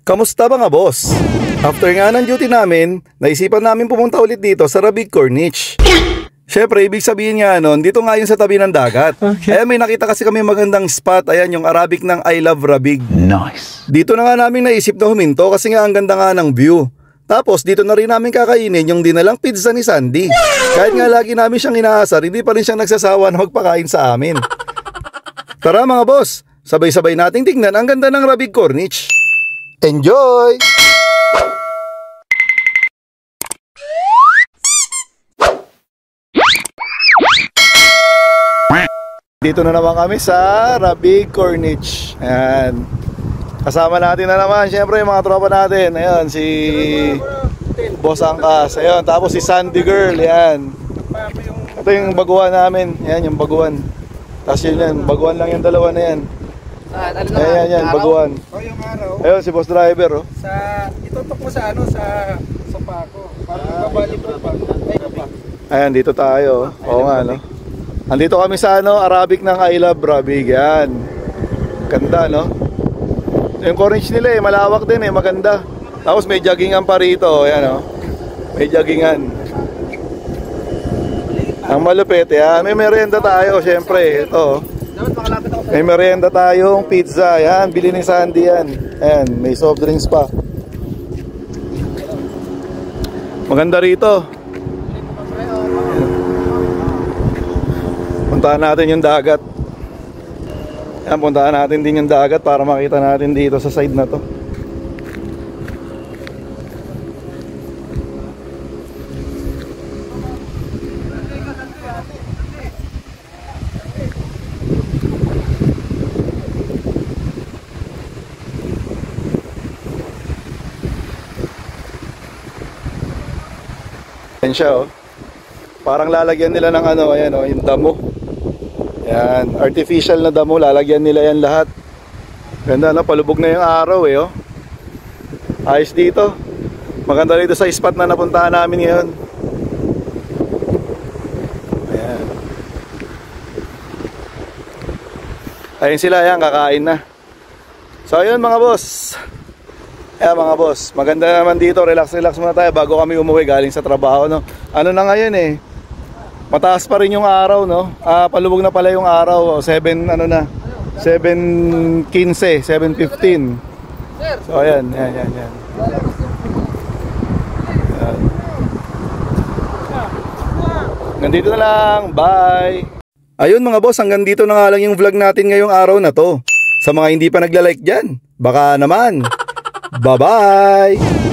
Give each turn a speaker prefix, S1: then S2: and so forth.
S1: Kamusta mga boss? After nga ng duty namin, naisipan namin pumunta ulit dito sa Rabig Corniche. Syempre, ibig sabihin nga nun, dito nga yun sa tabi ng dagat. Okay. May nakita kasi kami magandang spot, ayan yung Arabic ng I Love Rabig. Nice. Dito na nga namin naisip na huminto kasi nga ang ganda nga ng view. Tapos dito na rin namin kakainin yung dinalang pizza ni Sandy. Kahit nga lagi namin siyang inaasar, hindi pa rin siyang nagsasawa na magpakain sa amin. Tara mga boss, sabay-sabay nating tingnan ang ganda ng Rabig Corniche. Enjoy! Dito na naman kami sa Rabig Corniche. Ayan. Kasama natin na naman, syempre yung mga tropa natin. Ayan, si Boss Angkas. Ayan, tapos si Sandy Girl. Ayan. Ito yung baguhan namin. Ayan, yung baguhan. Tapos yun yan, baguhan lang yung dalawa na yan. Ayan, yan, baguhan. Ayun, si Boss Driver, oh.
S2: Itutok mo sa ano, sa Paco. Parang babalik ko pa.
S1: Ayan, dito tayo. Oo nga, no? Andito kami sa ano, Arabic ng I Love Rabig. Yan. Ganda, no? Yung Corniche nila eh, malawak din eh, maganda. Tapos may joggingan pa rito, ayan, no? May joggingan. Ang malupit, yan. May merienda tayo, syempre. Ito. May merienda tayong pizza. Yan, bili ni Sandy yan. Ayan, may soft drinks pa. Maganda rito. Puntahan natin yung dagat. Yan, puntahan natin din yung dagat para makita natin dito sa side na to. Yan siya, oh. Parang lalagyan nila ng ano, ayan, oh, yung damo. Yan, artificial na damo, lalagyan nila yan lahat. Ganda, no? Palubog na yung araw eh, oh. Ayos dito. Maganda dito sa spot na napuntahan namin ngayon. Ayan. Ayun sila, yan, kakain na. So ayun mga boss. Ayan mga boss, maganda naman dito. Relax muna tayo bago kami umuwi galing sa trabaho, no? Ano na ngayon eh, mataas pa rin yung araw, no? Palubog na pala yung araw. 7 ano na, 7:15, 7:15. So ayan, yan. Nandito na lang, bye. Ayun mga boss, hanggang dito na nga lang yung vlog natin ngayong araw na to. Sa mga hindi pa nagla-like dyan, baka naman. Bye-bye.